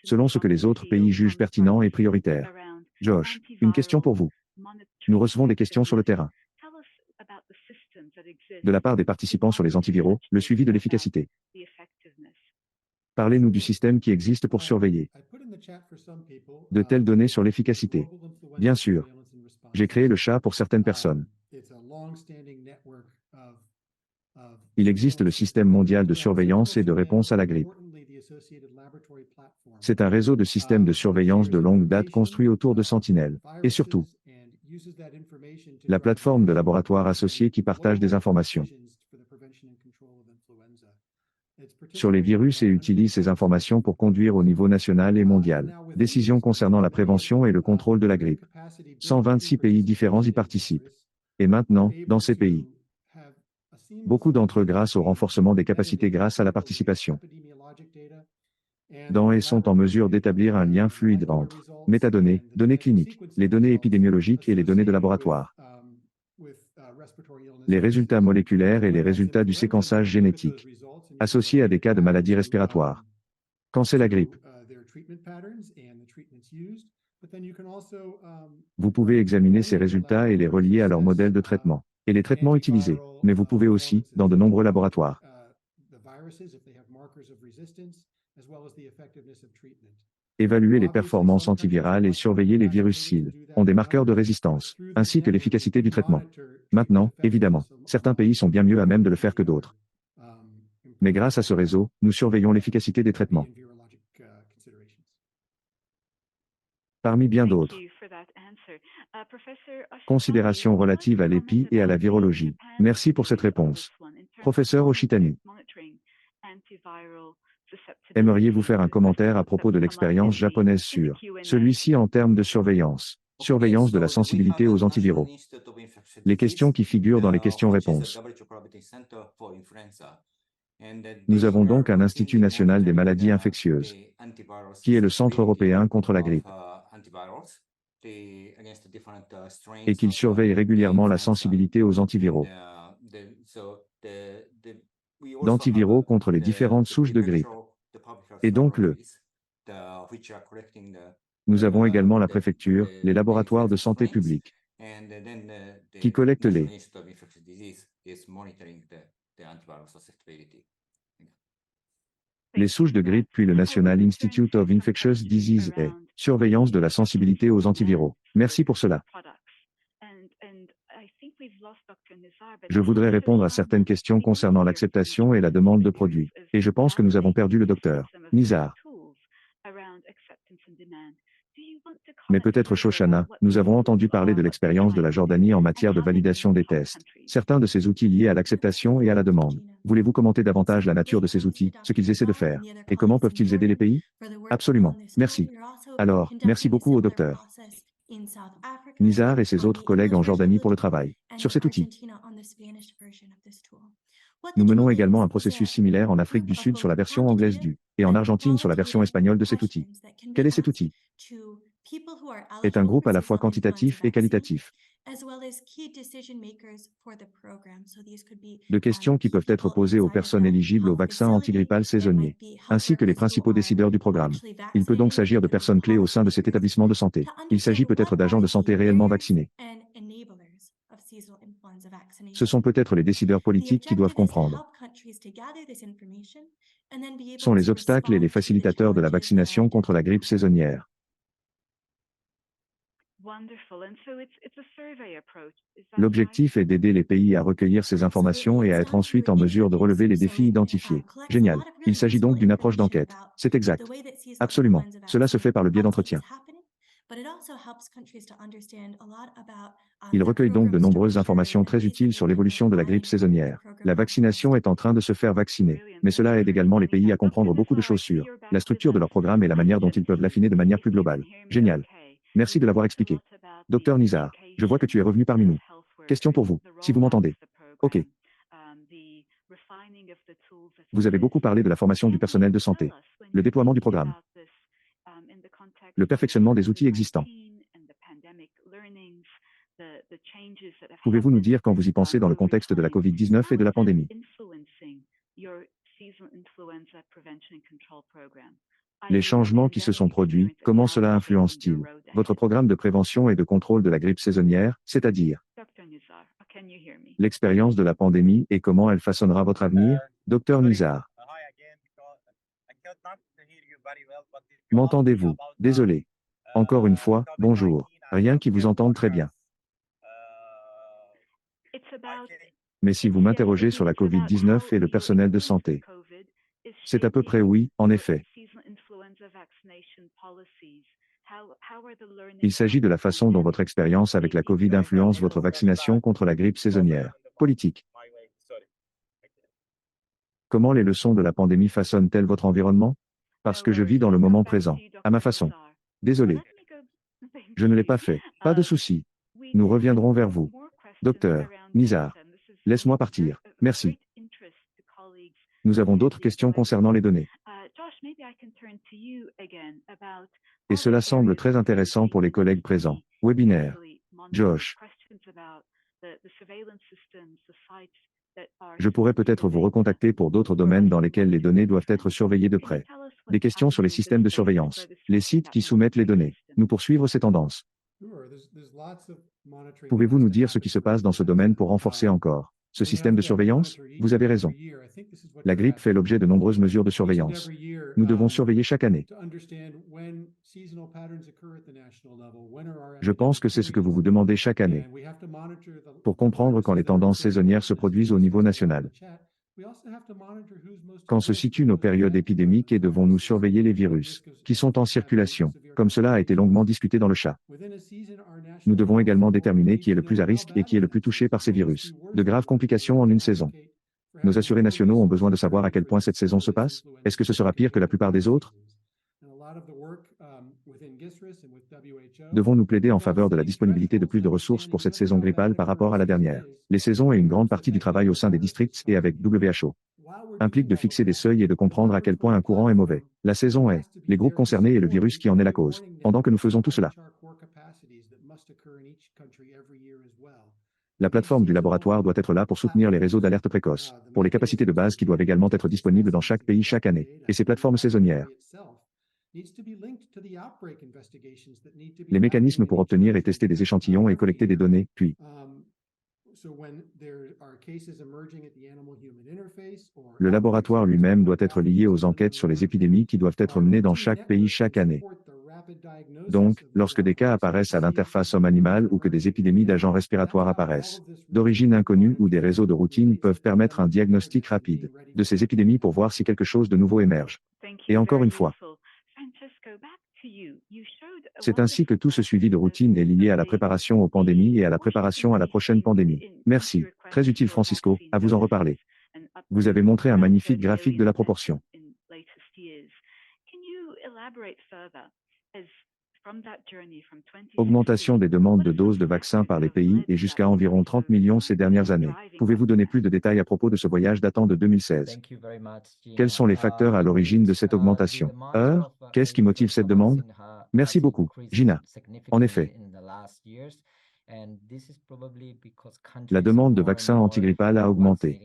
selon ce que les autres pays jugent pertinent et prioritaire. Josh, une question pour vous. Nous recevons des questions sur le terrain, de la part des participants sur les antiviraux, le suivi de l'efficacité. Parlez-nous du système qui existe pour surveiller de telles données sur l'efficacité. Bien sûr. J'ai créé le chat pour certaines personnes. Il existe le système mondial de surveillance et de réponse à la grippe. C'est un réseau de systèmes de surveillance de longue date construit autour de Sentinel. Et surtout, la plateforme de laboratoires associés qui partagent des informations sur les virus et utilise ces informations pour conduire au niveau national et mondial décisions concernant la prévention et le contrôle de la grippe. 126 pays différents y participent. Et maintenant, dans ces pays, beaucoup d'entre eux grâce au renforcement des capacités grâce à la participation dans et sont en mesure d'établir un lien fluide entre métadonnées, données cliniques, les données épidémiologiques et les données de laboratoire, les résultats moléculaires et les résultats du séquençage génétique associés à des cas de maladies respiratoires. Quand c'est la grippe, vous pouvez examiner ces résultats et les relier à leur modèle de traitement et les traitements utilisés, mais vous pouvez aussi, dans de nombreux laboratoires, évaluer les performances antivirales et surveiller les virus s'ils ont des marqueurs de résistance, ainsi que l'efficacité du traitement. Maintenant, évidemment, certains pays sont bien mieux à même de le faire que d'autres. Mais grâce à ce réseau, nous surveillons l'efficacité des traitements. Parmi bien d'autres considérations relatives à l'épi et à la virologie. Merci pour cette réponse. Professeur Oshitani, aimeriez-vous faire un commentaire à propos de l'expérience japonaise sur celui-ci en termes de surveillance de la sensibilité aux antiviraux? Les questions qui figurent dans les questions-réponses. Nous avons donc un Institut national des maladies infectieuses, qui est le Centre européen contre la grippe, et qu'il surveille régulièrement la sensibilité aux antiviraux, d'antiviraux contre les différentes souches de grippe. Et donc nous avons également la préfecture, les laboratoires de santé publique, qui collectent les souches de grippe puis le National Institute of Infectious Diseases et surveillance de la sensibilité aux antiviraux. Merci pour cela. Je voudrais répondre à certaines questions concernant l'acceptation et la demande de produits, et je pense que nous avons perdu le docteur Nizar. Mais peut-être Shoshana, nous avons entendu parler de l'expérience de la Jordanie en matière de validation des tests. Certains de ces outils liés à l'acceptation et à la demande. Voulez-vous commenter davantage la nature de ces outils, ce qu'ils essaient de faire, et comment peuvent-ils aider les pays? Absolument. Merci. Alors, merci beaucoup au docteur Nizar et ses autres collègues en Jordanie pour le travail sur cet outil. Nous menons également un processus similaire en Afrique du Sud sur la version anglaise et en Argentine sur la version espagnole de cet outil. Quel est cet outil? Est un groupe à la fois quantitatif et qualitatif de questions qui peuvent être posées aux personnes éligibles au vaccin antigrippal saisonnier, ainsi que les principaux décideurs du programme. Il peut donc s'agir de personnes clés au sein de cet établissement de santé. Il s'agit peut-être d'agents de santé réellement vaccinés. Ce sont peut-être les décideurs politiques qui doivent comprendre. Sont les obstacles et les facilitateurs de la vaccination contre la grippe saisonnière. L'objectif est d'aider les pays à recueillir ces informations et à être ensuite en mesure de relever les défis identifiés. Génial. Il s'agit donc d'une approche d'enquête. C'est exact. Absolument. Cela se fait par le biais d'entretiens. Il recueille donc de nombreuses informations très utiles sur l'évolution de la grippe saisonnière. La vaccination est en train de se faire vacciner, mais cela aide également les pays à comprendre beaucoup de choses sur la structure de leur programme et la manière dont ils peuvent l'affiner de manière plus globale. Génial. Merci de l'avoir expliqué. Docteur Nizar, je vois que tu es revenu parmi nous. Question pour vous, si vous m'entendez. OK. Vous avez beaucoup parlé de la formation du personnel de santé, le déploiement du programme. le perfectionnement des outils existants. Pouvez-vous nous dire quand vous y pensez dans le contexte de la COVID-19 et de la pandémie? Les changements qui se sont produits, comment cela influence-t-il votre programme de prévention et de contrôle de la grippe saisonnière, c'est-à-dire l'expérience de la pandémie et comment elle façonnera votre avenir? Dr Nizar. M'entendez-vous? Désolé. Encore une fois, bonjour. Rien qui vous entende très bien. Mais si vous m'interrogez sur la COVID-19 et le personnel de santé, c'est à peu près oui, en effet. Il s'agit de la façon dont votre expérience avec la COVID influence votre vaccination contre la grippe saisonnière. Politique. Comment les leçons de la pandémie façonnent-elles votre environnement? Parce que je vis dans le moment présent, à ma façon. Désolé. Je ne l'ai pas fait. Pas de souci. Nous reviendrons vers vous. Docteur Nizar. Laisse-moi partir. Merci. Nous avons d'autres questions concernant les données. Et cela semble très intéressant pour les collègues présents. Webinaire. Josh. Je pourrais peut-être vous recontacter pour d'autres domaines dans lesquels les données doivent être surveillées de près. Des questions sur les systèmes de surveillance, les sites qui soumettent les données. Nous poursuivre ces tendances. Pouvez-vous nous dire ce qui se passe dans ce domaine pour renforcer encore ce système de surveillance? Vous avez raison. La grippe fait l'objet de nombreuses mesures de surveillance. Nous devons surveiller chaque année. Je pense que c'est ce que vous vous demandez chaque année. Pour comprendre quand les tendances saisonnières se produisent au niveau national. Quand se situent nos périodes épidémiques et devons-nous surveiller les virus qui sont en circulation, comme cela a été longuement discuté dans le chat. Nous devons également déterminer qui est le plus à risque et qui est le plus touché par ces virus. De graves complications en une saison. Nos assurés nationaux ont besoin de savoir à quel point cette saison se passe. Est-ce que ce sera pire que la plupart des autres? Devons-nous plaider en faveur de la disponibilité de plus de ressources pour cette saison grippale par rapport à la dernière? Les saisons et une grande partie du travail au sein des districts et avec WHO impliquent de fixer des seuils et de comprendre à quel point un courant est mauvais. La saison est les groupes concernés et le virus qui en est la cause. Pendant que nous faisons tout cela, la plateforme du laboratoire doit être là pour soutenir les réseaux d'alerte précoce, pour les capacités de base qui doivent également être disponibles dans chaque pays chaque année, et ces plateformes saisonnières. Les mécanismes pour obtenir et tester des échantillons et collecter des données, puis le laboratoire lui-même doit être lié aux enquêtes sur les épidémies qui doivent être menées dans chaque pays chaque année. Donc, lorsque des cas apparaissent à l'interface homme-animal ou que des épidémies d'agents respiratoires apparaissent, d'origine inconnue ou des réseaux de routine peuvent permettre un diagnostic rapide de ces épidémies pour voir si quelque chose de nouveau émerge. Et encore une fois, c'est ainsi que tout ce suivi de routine est lié à la préparation aux pandémies et à la préparation à la prochaine pandémie. Merci. Très utile Francisco, à vous en reparler. Vous avez montré un magnifique graphique de la proportion. Augmentation des demandes de doses de vaccins par les pays et jusqu'à environ 30 millions ces dernières années. Pouvez-vous donner plus de détails à propos de ce voyage datant de 2016? Quels sont les facteurs à l'origine de cette augmentation? Qu'est-ce qui motive cette demande? Merci beaucoup, Gina. En effet, la demande de vaccins antigrippales a augmenté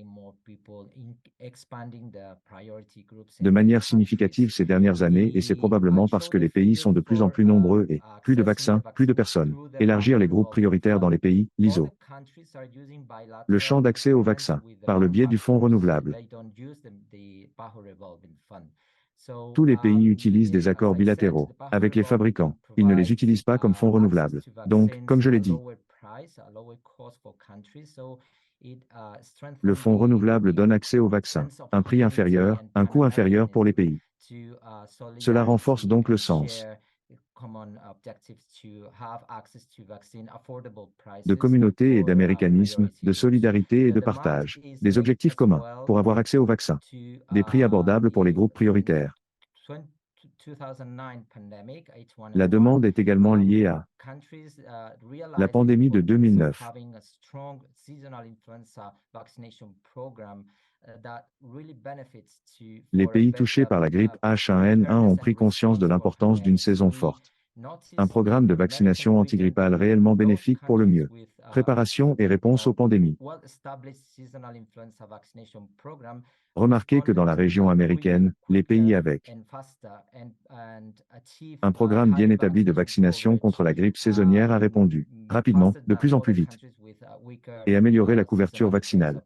de manière significative ces dernières années et c'est probablement parce que les pays sont de plus en plus nombreux et plus de vaccins, plus de personnes. Élargir les groupes prioritaires dans les pays, l'ISO. Le champ d'accès aux vaccins, par le biais du fonds renouvelable. Tous les pays utilisent des accords bilatéraux avec les fabricants. Ils ne les utilisent pas comme fonds renouvelables. Donc, comme je l'ai dit, le fonds renouvelable donne accès aux vaccins, un prix inférieur, un coût inférieur pour les pays. Cela renforce donc le sens de communauté et d'américanisme, de solidarité et de partage, des objectifs communs pour avoir accès aux vaccins, des prix abordables pour les groupes prioritaires. La demande est également liée à la pandémie de 2009. Les pays touchés par la grippe H1N1 ont pris conscience de l'importance d'une saison forte. Un programme de vaccination antigrippale réellement bénéfique pour le mieux. Préparation et réponse aux pandémies. Remarquez que dans la région américaine, les pays avec un programme bien établi de vaccination contre la grippe saisonnière a répondu rapidement, de plus en plus vite, et amélioré la couverture vaccinale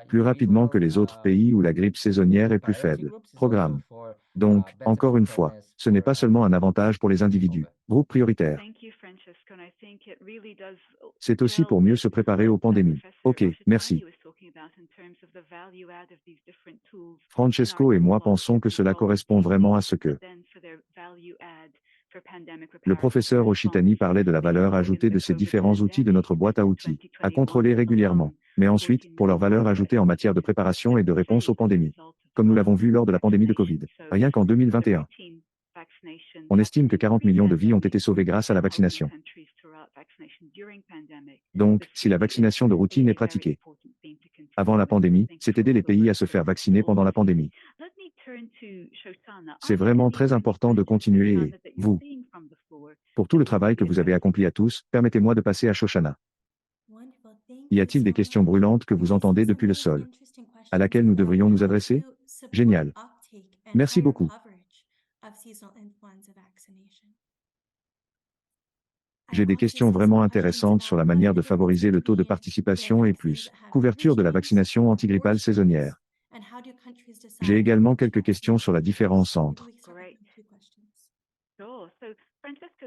plus rapidement que les autres pays où la grippe saisonnière est plus faible. Programme. Donc, encore une fois, ce n'est pas seulement un avantage pour les individus. Groupe prioritaire. C'est aussi pour mieux se préparer aux pandémies. Ok, merci. Francesco et moi pensons que cela correspond vraiment à ce que le professeur Oshitani parlait de la valeur ajoutée de ces différents outils de notre boîte à outils, à contrôler régulièrement, mais ensuite, pour leur valeur ajoutée en matière de préparation et de réponse aux pandémies. Comme nous l'avons vu lors de la pandémie de Covid. Rien qu'en 2021. On estime que 40 millions de vies ont été sauvées grâce à la vaccination. Donc, si la vaccination de routine est pratiquée avant la pandémie, c'est aider les pays à se faire vacciner pendant la pandémie. C'est vraiment très important de continuer et, vous, pour tout le travail que vous avez accompli à tous, permettez-moi de passer à Shoshana. Y a-t-il des questions brûlantes que vous entendez depuis le sol, à laquelle nous devrions nous adresser? Génial. Merci beaucoup. J'ai des questions vraiment intéressantes sur la manière de favoriser le taux de participation et plus, couverture de la vaccination antigrippale saisonnière. J'ai également quelques questions sur la différence entre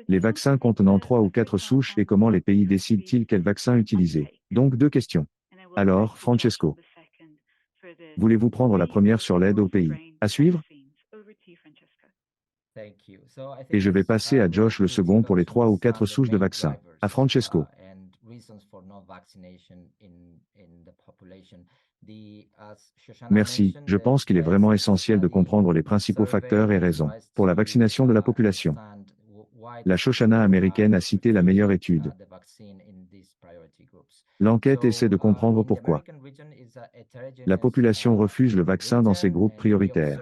les vaccins contenant 3 ou 4 souches et comment les pays décident-ils quel vaccin utiliser. Donc 2 questions. Alors, Francesco, voulez-vous prendre la première sur l'aide aux pays? À suivre? Et je vais passer à Josh le second pour les 3 ou 4 souches de vaccins. À Francesco. Merci, je pense qu'il est vraiment essentiel de comprendre les principaux facteurs et raisons pour la vaccination de la population. La Shoshana américaine a cité la meilleure étude. L'enquête essaie de comprendre pourquoi la population refuse le vaccin dans ces groupes prioritaires.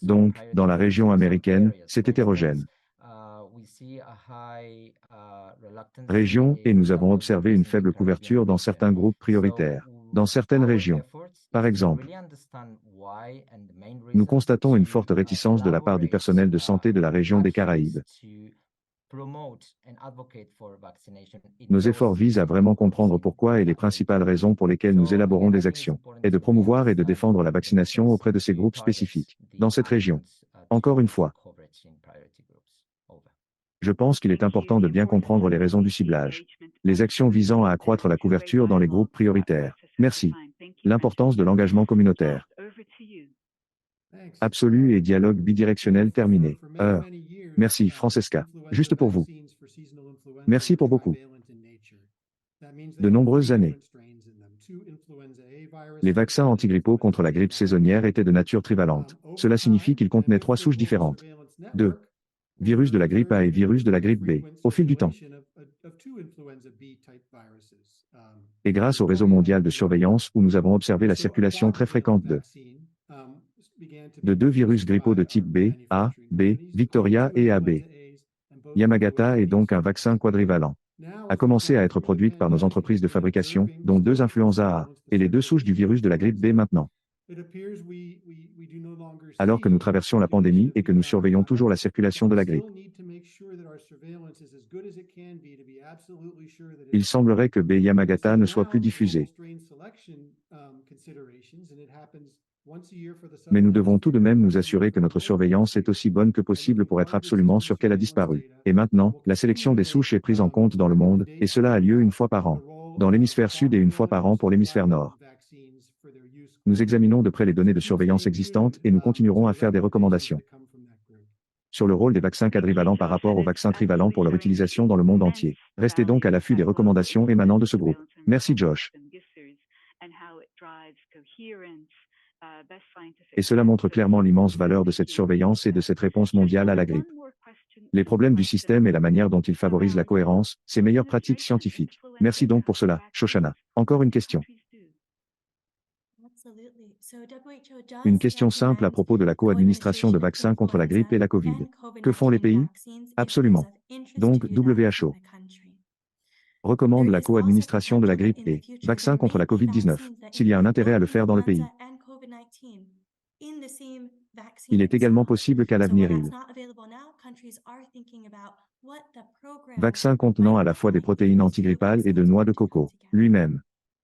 Donc, dans la région américaine, c'est hétérogène. Région, et nous avons observé une faible couverture dans certains groupes prioritaires. Dans certaines régions. Par exemple, nous constatons une forte réticence de la part du personnel de santé de la région des Caraïbes. Nos efforts visent à vraiment comprendre pourquoi et les principales raisons pour lesquelles nous élaborons des actions, et de promouvoir et de défendre la vaccination auprès de ces groupes spécifiques, dans cette région. Encore une fois, je pense qu'il est important de bien comprendre les raisons du ciblage. Les actions visant à accroître la couverture dans les groupes prioritaires. Merci. L'importance de l'engagement communautaire. Absolu et dialogue bidirectionnel terminé. Merci, Francesca. Juste pour vous. Merci pour beaucoup. De nombreuses années. Les vaccins antigrippaux contre la grippe saisonnière étaient de nature trivalente. Cela signifie qu'ils contenaient 3 souches différentes. 2. Virus de la grippe A et virus de la grippe B, au fil du temps. Et grâce au réseau mondial de surveillance où nous avons observé la circulation très fréquente de 2 virus grippaux de type B, A, B, Victoria et AB. Yamagata est donc un vaccin quadrivalent. A commencé à être produite par nos entreprises de fabrication, dont 2 influenza A, et les 2 souches du virus de la grippe B maintenant. Alors que nous traversions la pandémie et que nous surveillons toujours la circulation de la grippe, il semblerait que B Yamagata ne soit plus diffusé. Mais nous devons tout de même nous assurer que notre surveillance est aussi bonne que possible pour être absolument sûr qu'elle a disparu. Et maintenant, la sélection des souches est prise en compte dans le monde, et cela a lieu une fois par an. Dans l'hémisphère sud et une fois par an pour l'hémisphère nord. Nous examinons de près les données de surveillance existantes et nous continuerons à faire des recommandations sur le rôle des vaccins quadrivalents par rapport aux vaccins trivalents pour leur utilisation dans le monde entier. Restez donc à l'affût des recommandations émanant de ce groupe. Merci Josh. Et cela montre clairement l'immense valeur de cette surveillance et de cette réponse mondiale à la grippe. Les problèmes du système et la manière dont il favorise la cohérence, ces meilleures pratiques scientifiques. Merci donc pour cela, Shoshana. Encore une question. Une question simple à propos de la co-administration de vaccins contre la grippe et la COVID. Que font les pays? Absolument. Donc, WHO recommande la co-administration de la grippe et vaccins contre la COVID-19, s'il y a un intérêt à le faire dans le pays. Il est également possible qu'à l'avenir vaccin contenant à la fois des protéines antigrippales et de noix de coco, lui-même.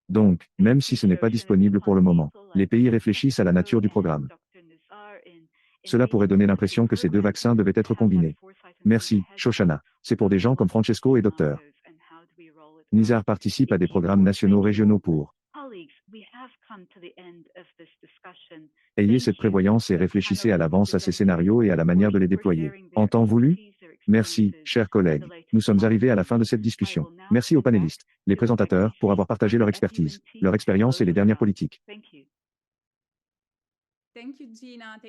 Donc, même si ce n'est pas disponible pour le moment, les pays réfléchissent à la nature du programme. Cela pourrait donner l'impression que ces deux vaccins devaient être combinés. Merci, Shoshana. C'est pour des gens comme Francesco et Dr. Nizar participe à des programmes nationaux régionaux pour. Ayez cette prévoyance et réfléchissez à l'avance à ces scénarios et à la manière de les déployer. En temps voulu? Merci, chers collègues. Nous sommes arrivés à la fin de cette discussion. Merci aux panélistes, les présentateurs, pour avoir partagé leur expertise, leur expérience et les dernières politiques.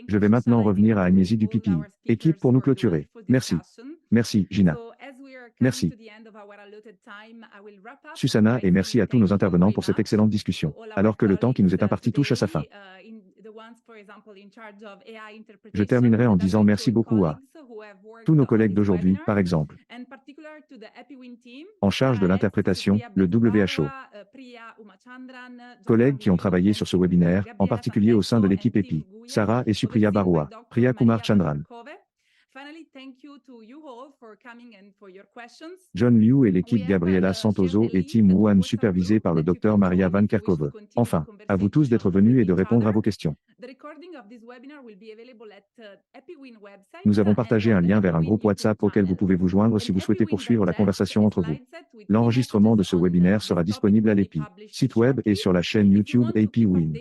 Je vais maintenant revenir à Agnesi du PPI. Équipe pour nous clôturer. Merci. Merci, Gina. Merci. Susanna, et merci à tous nos intervenants pour cette excellente discussion, alors que le temps qui nous est imparti touche à sa fin. Je terminerai en disant merci beaucoup à tous nos collègues d'aujourd'hui, par exemple, en charge de l'interprétation, le WHO, collègues qui ont travaillé sur ce webinaire, en particulier au sein de l'équipe EPI, Sarah et Supriya Barua, Priya Kumar Chandran, John Liu et l'équipe Gabriela Santoso et Tim Wuhan supervisés par le Dr Maria Van Kerkhove. Enfin, à vous tous d'être venus et de répondre à vos questions. Nous avons partagé un lien vers un groupe WhatsApp auquel vous pouvez vous joindre si vous souhaitez poursuivre la conversation entre vous. L'enregistrement de ce webinaire sera disponible à l'EPI, site web et sur la chaîne YouTube EPIWin.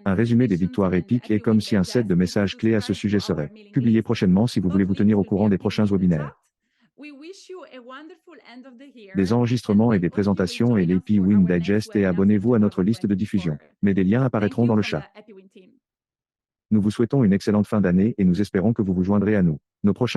Un résumé des victoires épiques est comme si un set de messages clés à ce sujet serait publié prochainement si vous voulez vous tenir au courant des prochains webinaires. Des enregistrements et des présentations et l'EPIWin Digest et abonnez-vous à notre liste de diffusion. Mais des liens apparaîtront dans le chat. Nous vous souhaitons une excellente fin d'année et nous espérons que vous vous joindrez à nous. Nos prochains